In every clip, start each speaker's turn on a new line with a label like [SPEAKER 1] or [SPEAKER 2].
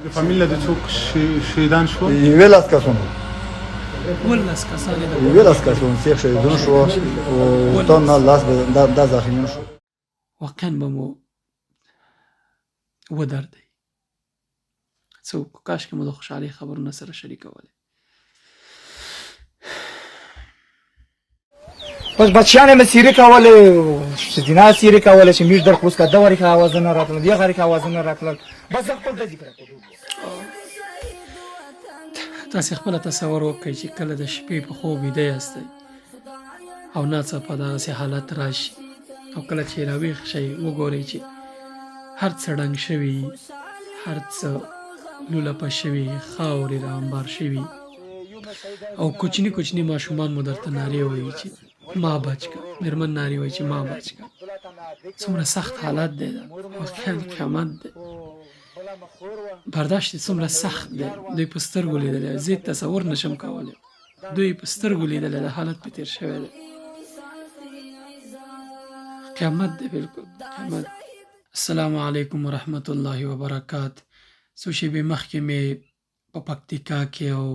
[SPEAKER 1] د فامیل د څوک شهیدان شو؟
[SPEAKER 2] 11 کسونه
[SPEAKER 3] 12 کسان د
[SPEAKER 2] 11 کسونه چې شهیدان شو او تن لاس د زخمیان شو.
[SPEAKER 3] واقعا به مو ودردی څوک کاش که مو د خوشحالۍ خبرونه سره شریکولی.
[SPEAKER 4] بس بچیان مې سیرې کولې ښځینه سیرې کولې چې میش در خوس که ده ورې که اوازونه راتلل دې غرې که اوازونه راتلل بس زه خپل ته ذکر کوم.
[SPEAKER 3] تاسې خپله تصور وکړئ چې کله د شپې په خوب ویده یاستئ او ناڅاپه دغسې حالت راشي او کله چې راویښ شئ وګورئ چې هر څه ړنګ شوي، هر څه لولپه شوي، خاورې را انبار شوي او کوچني کوچني ماشومان مو درته نارې وایي چې ما بچ که، مېرمن نارې وایي چې ما بچ که. څومره سخت حالت دی دا، واقعا قیامت دی. برداشت یې څومره سخت دی. دوی په سترګو لیدلی، زه تصور نشم کولی. دوی په سترګو لیدلی دا حالت پې تېر شوی دی. قیامت دی، بلکل قیامت. السلام علیکم ورحمة الله وبرکات. څو شېبې مخکې مې په پکتیکا کې او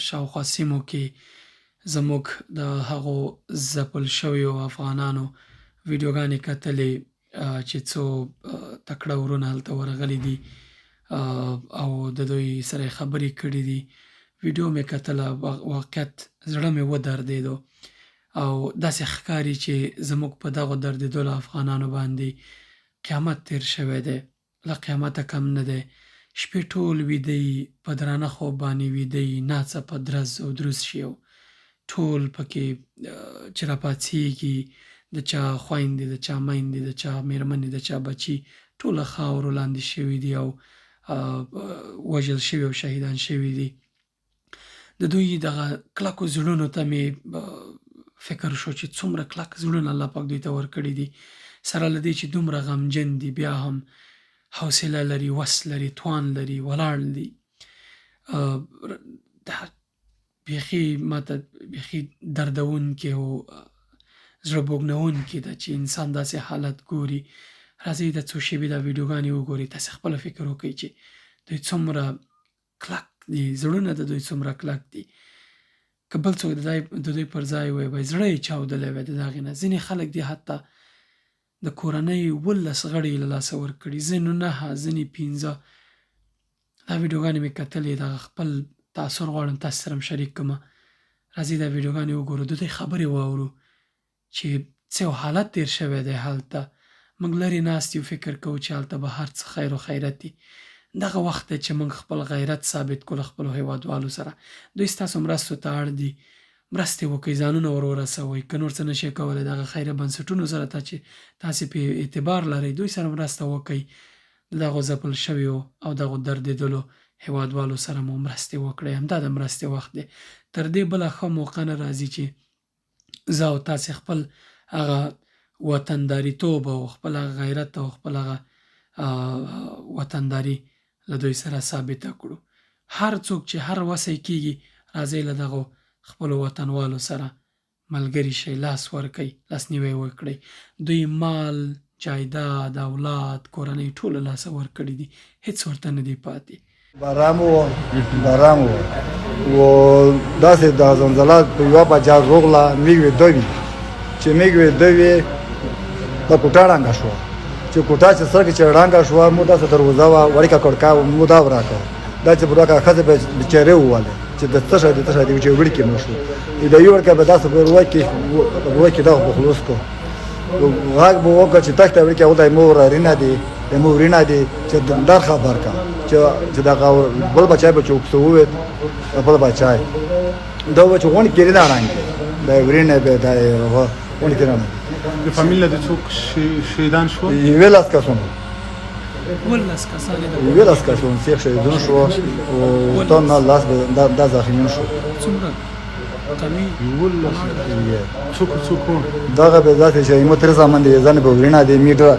[SPEAKER 3] شاوخوا سیمو کې زموږ د هغو ځپل شویو افغانانو ویډیوګانې کتلې چې څو تکړه ورونه هلته ورغلي دي او د دوی سره یې خبرې کړي دي. ویډیو مې کتله، واقعیت زړه مې ودردېدو او داسې ښکاري چې زموږ په دغو دردېدلو افغانانو باندې قیامت تېر شوی دی، له قیامته کم نه دی. شپې ټول ویده یي، په درانه خوب باندې ویده یي، ناڅاپه درز او دروز شي او ټول پکې چې راپاڅېږي، د چا خویندې، د چا میندې، د چا مېرمنې، د چا بچي ټول له خاورو لاندې شوي دي او وژل شوي او شهیدان شوي دي. د دوی دغه کلکو زړونو ته مې فکر شو چې څومره کلک زړونه الله پاک دوی ته ورکړي دي، سره له دې چې دومره غمجن دي بیا هم حوصله لري، وس لري، توان لري، ولاړ دي. دا بیخي ماته بیخي دردونکې او زړه بوږنونکې ده چې انسان داسې حالت ګوري. راځئ دا څو شېبې دا ویډیوګانې وګورئ، تاسې خپله فکر وکړئ چې دوی څومره کلک دي، زړونه د دوی څومره کلک دي. که بل څوک د دوی پر ځای وی به زړه یې چاودلی وی د هغې نه. ځینې خلک دي حتی د کورنۍ 12 غړي یې له لاسه ورکړي، ځینو 9، ځینې 15. دا ویډیوګانې مې کتلې، دغه خپل تاثر غواړم تاسې سره هم شریک کړمه. راځئ دا ویډیوګانې وګورو، د دوی خبرې واورو چې څه یو حالت تېر شوی دی هلته. موږ لرې ناست یو، فکر کوو چې هلته به هر څه خیر و خیرت وي. دغه وخت دی چې موږ خپل غیرت ثابت کړو له خپلو هېوادوالو سره. دوی ستاسو مرستو ته اړ دي، مرستې وکړئ، ځانونه ور ورسوئ. که نور څه نشئ کولی دغه خیریه بنسټونو سره چې تاسې پې اعتبار لرئ دوی سره مرسته وکړئ. د دغو ځپل شویو او دغو دردېدلو هېوادوالو سره مو مرستې وکړئ. همدا د مرستې وخت دی. تر دې بله ښه موقع نه راځي چې زه او تاسې خپل هغه وطنداریتوب او خپل هغه غیرت او خپل هغه وطنداري له دوی سره ثابته کړو. هر څوک چې هر وسی کېږي راځئ له دغو خپلو وطنوالو سره ملګري شئ، لاس ورکئ، لاسنیوی وکړئ. دوی مال، جایداد، اولاد، کورنۍ ټول له لاسه ورکړي دي، هېڅ ورته نه دي پاتې.
[SPEAKER 2] باران و داسې د زلزله په یوه بجه روغله میږ ویده وي، چې میږ ویده وي د کوټه ړنګه شوه، چې کوټه چې سر کې چې ړنګه شوه مو داسې دروازه وه وړیکه کړکۍ مو دا وراکړه، دا چې وراکړه ښځې به بیچارې ووهلې چې د څه شی د څه شی دی چې وړکې مړ شو. د یو وړکه به داسې وکې دغه به خلاص کړو، غږ به وکړه چې تخته وړکې او د مور ورینه دي، د مور ورینه دي چې در خبر کړه چې دغه بل بچی به چې وکسه ووید بل بچی دا به چې غونډ کېدې نه ړنګې د ورینه به د غونډ کېدې نه.
[SPEAKER 1] د فامیل د څوک شهیدان شو؟
[SPEAKER 2] 11 کسونه
[SPEAKER 3] 12 کسان د
[SPEAKER 2] 11 کسونه چې شهیدان شو او تن لاس د زخمیان شو.
[SPEAKER 3] څومره قوي
[SPEAKER 1] 12 څوک
[SPEAKER 2] دغه به ذاتي چې مو تر زمان دي ځنه به ورینه دي میټر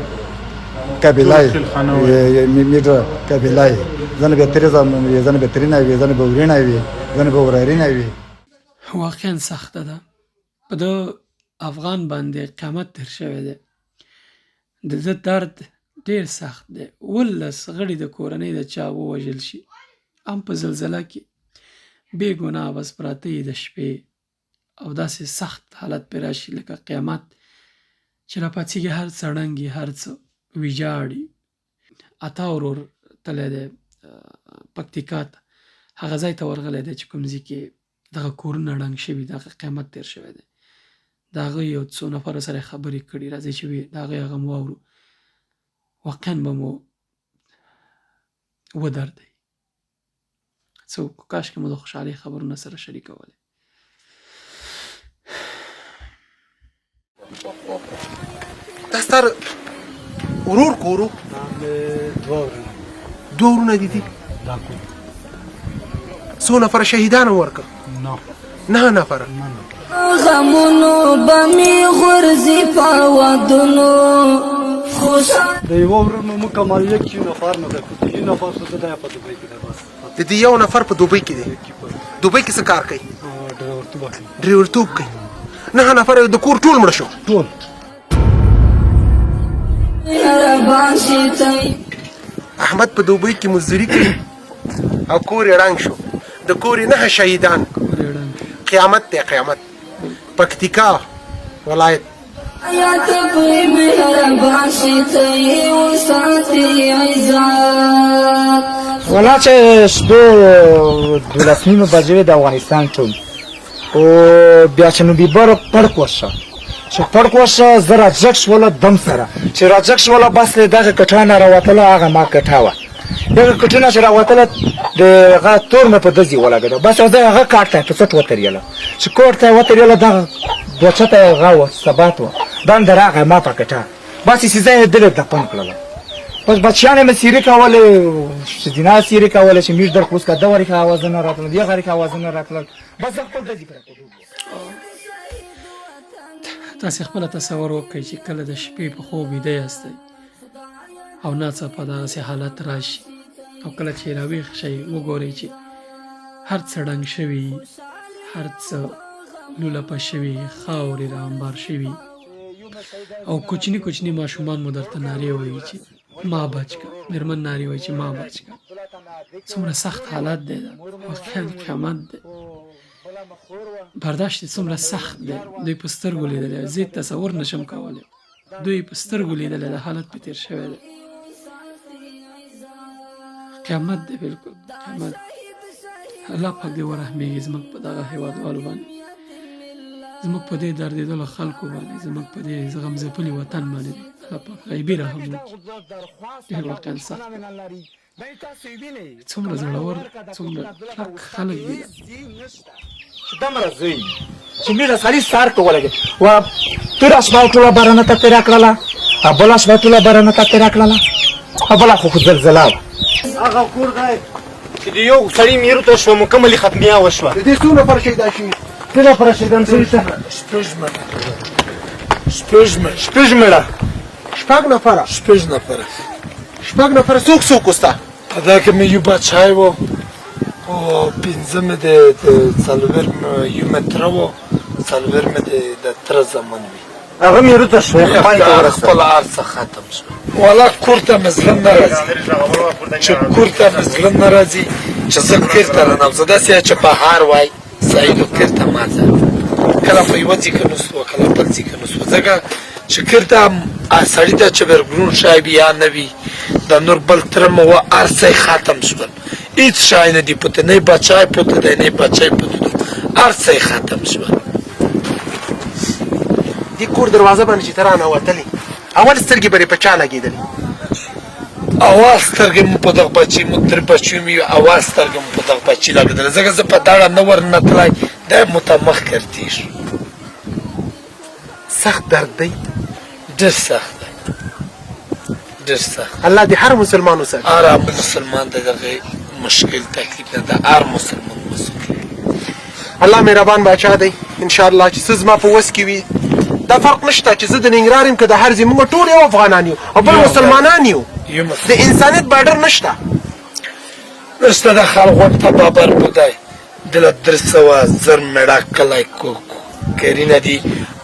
[SPEAKER 2] قبیلای میټر قبیلای ځنه به تر زمان ځنه به ترینه وي ځنه به ورینه وي ځنه به ورینه وي.
[SPEAKER 3] واقعا سخته ده. په د افغان باندې قیامت تېر شوی دی. د ده درد ډېر سخت دی. 19 غړي د کورنۍ د چا ووژل شي، هم په زلزله کې بې ګناه بس پراته یي د شپې، او داسې سخت حالت پرې راشي لکه قیامت چې راپاڅېږي، هر څه ړنګ هر څه ویجاړي. عطا ورور تللی دی پکتیکا ته، هغه ځای ته ورغلی دی چې کوم ځای کې دغه کورونه ړنګ شوي، دغه قیامت تېر شوی دی. د هغه یو څو نفرو سره یې خبرې کړي، راځئ چې د هغې هغه مو واورو. واقعا به مو ودردوي. څه وکړو، کاشکې مو د خوشحالۍ خبرونه سره شریکولی.
[SPEAKER 5] دا ستا ورور کور و؟ دوه ورونه دي دي؟ څو نفره شهیدان مو ورکړل؟ 9 نفره.
[SPEAKER 6] غمونو بمی غرزی پا ودونو
[SPEAKER 7] د یو ورور نو مکمل 1 نفر نه ده، یو نفر څه ده په دوبۍ کې ده. بس
[SPEAKER 5] د دې یو نفر په دوبۍ کې دی. دوبۍ کې څه کار کوي؟ ډریورتوب کوي. 9 نفر د کور ټول مړه شو.
[SPEAKER 7] ټول
[SPEAKER 5] احمد په دوبۍ کې مزدوري کوي او کور یې ړنګ شو. د کور یې 9 شهیدان. قیامت دی قیامت. پکتیکا ولایت.
[SPEAKER 4] ولا چې شپې 12 بجې د افغانستان ټول او بیا چې نو بیبر پړک وشه چې پړک وشه زه راجک شوله دم سره چې راجک شوله بس دغه کټانه راوتله، هغه ما کټاوه دغه کټونه چې راوتله د هغه تور مې په دزي ولګېده، بس زه هغه کاټ ته په څټ وترېله چې کوټ ته وترېله، دغه دوه چته یې هغه وه ثبات وه، دنده راغی ما په کټه، بس یې سیزه یې دلې دفن کړله. بس بچیان یې مې سیرې کولې، ښځینه سیرې کولې چې میش در کوز که ده وریښه اوازونه راتلل، دې غریښه اوازونه راتلل، بس زه خپل دزي پرېښودو.
[SPEAKER 3] تاسې خپله تصور وکړئ چې کله د شپې په خوب ویده یاستئ او ناڅاپه دغسې حالت راشي، او کله چې راویښ شئ وګورئ چې هر څه ړنګ شوي، هر څه لولپه شوي، خاورې را انبار شوي، او کوچني کوچني ماشومان مو درته نارې وایي چې ما بچ که، مېرمن نارې وایي چې ما بچ که. څومره سخت حالت دی دا، واقعا قیامت دی. برداشت څومره سخت دی. دوی په سترګو لیدلی، زه تصور نشم کولی. دوی په سترګو لیدلی، دا حالت پې تېر شوی دی. قیامت دی، بلکل قیامت. الله پاک دې ورحمېږي زموږ په دغه هېوادوالو باندې، زموږ په دې دردېدلو خلکو باندې، زموږ په دې غمځپلي وطن باندې الله پاک غیبي رحم وکړي. ډېر واقعا سخت. څومره زړور، څومره کلک خلک دي.
[SPEAKER 4] دمره زوی چې میره سړي سار ته ولګېد، تېره شپه ټوله بارانه ته تېره کړله، بله شپه ټوله بارانه ته تېره کړله، بله خو زلزله وه.
[SPEAKER 7] هغه کور دی چې د یو سړي میرو ته شوه، مکملې ختمیا وشوه.
[SPEAKER 5] د دې څو نفره شهیدان شوي؟
[SPEAKER 7] 3 نفره شهیدان شوي. شپږ مړه.
[SPEAKER 5] 6 نفره. 6 نفره. څوک وستا؟
[SPEAKER 8] په دا کې مې یو بچی و او 5 مې د څلور یو متره و، 4 مې د تره زامن وي.
[SPEAKER 7] هغه میرو ته شوه،
[SPEAKER 8] خپل هر څه ختم شو. والا کور ته مې زړه نه راځي، چې کور ته مې زړه نه راځي چې زه کور ته رانم. زه داسې چې بهار وای سعیدو کور ته ما ځه، کله په یوه ځای کې نسو، کله بل ځای کې نسو، ځکه چې کور ته سړي ته چې برګرون شی بیا نه وي، د نور بل تره مې وه، هر څه یې ختم شول، هېڅ شی نه دي پوته، نه بچی پوته دی، نه بچی پوته دی، هر څه یې ختم شول.
[SPEAKER 5] دې کور دروازه باندې چې ته رانوتلې، اول سترګې به یې په چا لګېدلې؟
[SPEAKER 8] اول سترګې مو په دغه بچي مو 3 بچیو مې اول سترګې مو په دغه بچي لګېدله، ځکه زه په داړه نه ورنتلی، دی مو ته مخکې تېر شو.
[SPEAKER 5] سخت درد دی.
[SPEAKER 8] ډېر سخت دی، ډېر سخت.
[SPEAKER 5] الله دې هر مسلمان وساتي.
[SPEAKER 8] هر مسلمان د دغه مشکل تکلیف نه د هر مسلمان مسؤل.
[SPEAKER 5] الله مهربان بادشاه دی. انشاءالله چې څه زما په وس کې وي، دا فرق نشته چې زه د ننګرهار یم که د هر ځای، موږ ټول یو افغانان یو او بل مسلمانان یو. د انسانیت باډر نشته.
[SPEAKER 8] نشته د خلقو ته بابر بودای دله 300 زر مړه کلی کېرینه دي،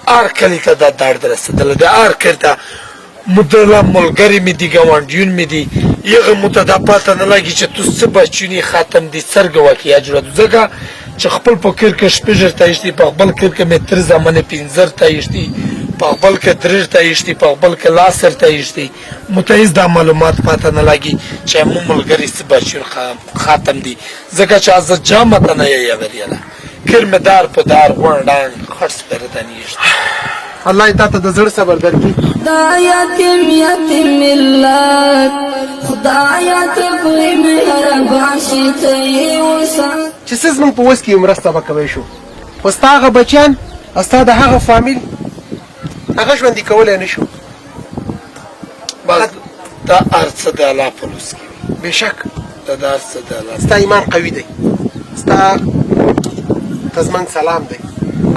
[SPEAKER 8] هر کلي ته دا درد رسېدلی دی، هر کلي ته مدله ملګري مې دي ګاونډیون مې دي یغه مته دا پاته نه لګي چې تو څه بچونی ختم دي څرګه واقعیا جوړه ځکه چې خپل په کیر کې شپږ ته ایشتي په خپل کیر کې مې تر زمانه 15 ته ایشتي په خپل کې درې ته ایشتي په خپل کې لاسر ته ایشتي متعز دا معلومات پاته نه لګي چې مو ملګری څه بچون ختم دي ځکه چې از جامه ته نه یې وریاله کیر مې دار په دار غونډان خرڅ پردانی ایشتي
[SPEAKER 5] الله تا ته د زړه صبر درکړي
[SPEAKER 6] یتیم یتیم ملت خدایا ته په مهربان شي ته یې وسات
[SPEAKER 5] چې څه زموږ په وس کې مرسته به کوی شو خو ستا هغه بچیان او ستا د هغه فامیل هغه ژوندي کولی نه شو
[SPEAKER 8] بس دا هر څه د الله په لوس کې
[SPEAKER 5] بېشک
[SPEAKER 8] دا د هر څه د الله
[SPEAKER 5] ستا ایمان قوي دی ستا ته زموږ سلام دی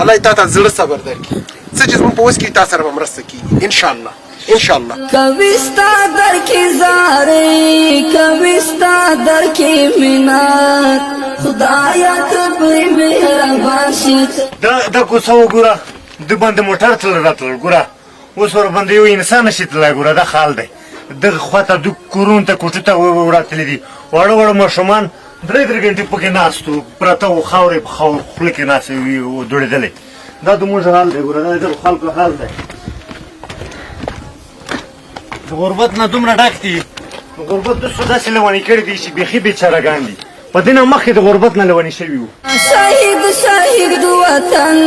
[SPEAKER 5] الله تا ته زړه صبر درکړي څه چې زموږ په وس کې تا سره به مرسته کېږي انشاءالله انشاءالله
[SPEAKER 6] کبھی ستا در کی زاری کبھی ستا در کی منات خدایا ته په مهربان شي
[SPEAKER 7] دا کوڅه وګوره د باندې موټر تل راتلل ګوره اوس ور باندې یو انسان نشي تللی ګوره دا حال دی دغه خواته د کورونو ته کوټې ته وراتلي دي واړه واړه ماشومان درې ګنټې پکې ناست وو پراته وو خاورې په خوله کې ناست وي دوړېدلې دا د موږ حال دی ګوره دا د خلکو حال دی د غربت نه دومره ډک دي د غربت دوسو داسې لونې کړي دي چې بیخي بېچارهګان دي په دې نه مخکې د غربت نه لونې شوي وو
[SPEAKER 6] شهید شهید وطن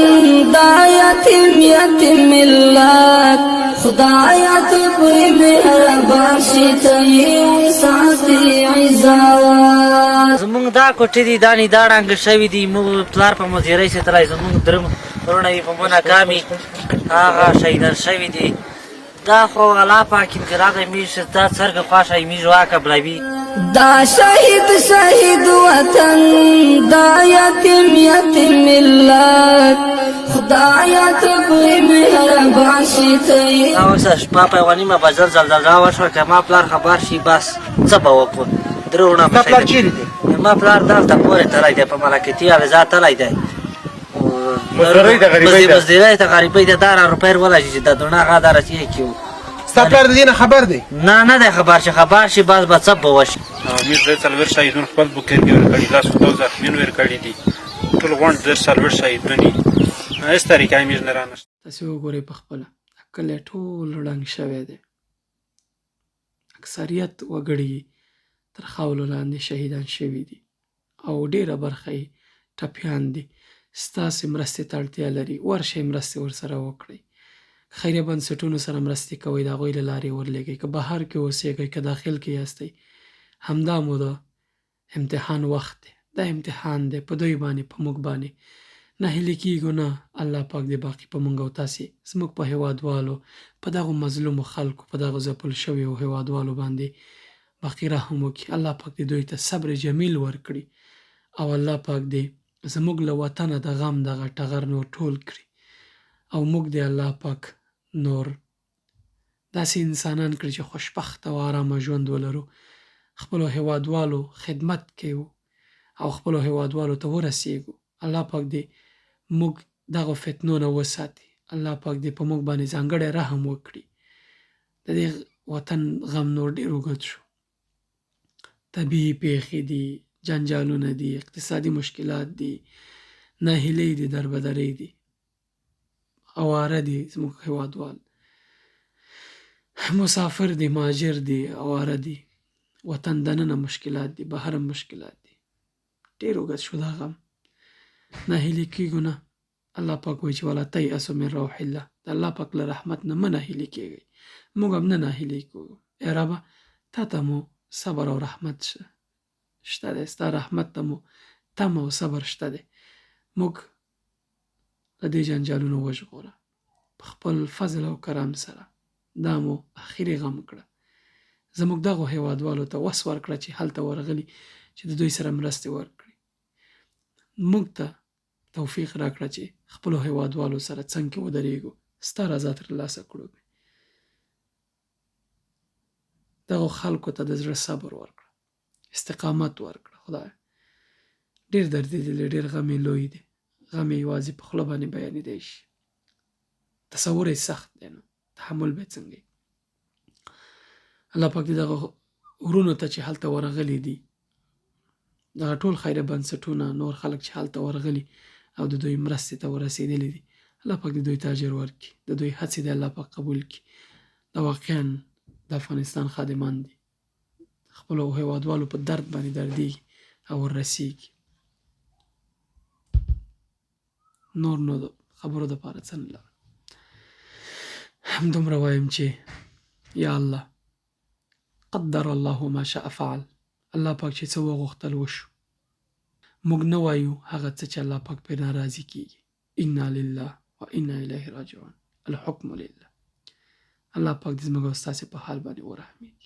[SPEAKER 6] دا یتیم یتیم ملت خدایا ته په مهربان شي ته یې وساتي عزت
[SPEAKER 9] زمونږ دا کوټې دي دا دا ړنګه شوي دي موږ پلار په مزیرۍ ساتلی زمونږ درم وروڼه یې په مناکامې هغه شهیدان شوي دي دا خو الله پاک انقراض میشه دا څرګه خوښه میشه واکه بلوي
[SPEAKER 6] دا شهید شهید وطن دا یتیم یتیم ملت خدایا ته په مهربان شي ته یې
[SPEAKER 9] اوس شپه په یوه نیمه بجه زلزله وشوه که ما پلار خبر شي بس څه به وکړو درې وروڼه
[SPEAKER 5] ستا پلار چیرې دی
[SPEAKER 9] ما پلار دلته پورې تللی دی په ملکیتي عوضا تللی دی مزدورۍ ته غریبۍ ته دا را روپۍ ولږي چې د دوڼه هغه دا رسیږي کې وو
[SPEAKER 5] ستا پلار د دې نه خبر دی
[SPEAKER 9] نه دی خبر چې خبر شي بس به څه به وشي
[SPEAKER 1] امیر زر څلوېښت شهیدون خپل بوکر کې ورکړي لس څو زخمیان ورکړي دي ټول غونډ زر څلوېښت شهیدون دي هېڅ طریقه امیر نه رانشته
[SPEAKER 3] تاسې وګورئ په خپله کلی ټول ړنګ شوی دی اکثریت وګړي تر خاورو لاندې شهیدان شوي دي او ډېره برخه یې ټپیان دي ستاسې مرستې ته اړتیا لري ورشئ مرستې ورسره وکړئ خیریه بنسټونو سره مرستې کوئ د هغوی له لارې ورلېږئ که بهر کې اوسېږئ که داخل کې یاستئ همدا مو د امتحان وخت دی دا امتحان دی په دوی باندې په موږ باندې ناهیلي کېږو نه الله پاک دې باقي په موږ او تاسې زموږ په هېوادوالو په دغو مظلومو خلکو په دغو ځپل شویو هېوادوالو باندې باقي رحم وکړي الله پاک دې دوی ته صبر جمیل ورکړي او الله پاک دې زموږ له وطنه د غم دغه ټغر نور ټول کړي او موږ دې الله پاک نور داسې انسانان کړي چې خوشبخته او ارامه ژوند ولرو خپلو هېوادوالو خدمت کوو او خپلو هېوادوالو ته ورسیږو الله پاک دې موږ دغو فتنو نه وساتي الله پاک دې په موږ باندې ځانګړی رحم وکړي د دې وطن غم نور ډېر اوږد شو طبیعي پیښې دي جنجالونه دي اقتصادي مشکلات دي ناهیلۍ دي دربدرۍ دي اواره دي زموږ هېوادوال مسافر دي مهاجر دي اواره دي وطن دننه مشکلات دي بهر هم مشکلات دي ډېر اوږد شو دا غم ناهیلي کېږو نه الله پاک وایي چې ولا تیأسوا من روح الله د الله پاک له رحمت نه مه ناهیلي کېږئ موږ هم نه ناهیلي کېږو ای ربه تا ته مو صبر او رحمت شته دی ستا رحمت ته مو تم او صبر شته دی موږ له دې جنجالونو وژغوره په خپل فضل او کرم سره دا مو اخري غم کړه زموږ دغو هېوادوالو ته وس ورکړه چې هلته ورغلي چې د دوی سره مرستې ورکړي موږ ته توفیق راکړه چې خپلو هېوادوالو سره څنګ کې ودرېږو ستا رضا ترلاسه کړو دغو خلکو ته د زړه صبر ورکړه استقامت ورکړه خدای ډېر درد دی ډېر غم یې لوی دی غم یې یوازې په خوله باندې بیانېدی شي تصور یې سخت دی نو تحمل به یې څنګه الله پاک دې دغه ورونو ته چې هلته ورغلي دي دغه ټول خیره بنسټونه نور خلک چې هلته ورغلي او د دوی مرستې ته ورسېدلي دي الله پاک د دوی ته اجر ورکړي د دوی هڅې د الله پاک قبول کړي دا واقعا د افغانستان خادمان دي خپلو هیوادوالو په درد باندې دردېږي او وررسېږي نور نو د خبرو دپاره څه نه لرم همدومره وایم چې یا الله قدر الله ما شاء فعل الله پاک چې څه وغوښتل وشو موږ نه وایو هغه څه چې الله پاک پرې ناراضي کېږي انا لله و انا الیه راجعون الحکم لله الله پاک دې زموږ او ستاسې په حال باندې ورحمېږي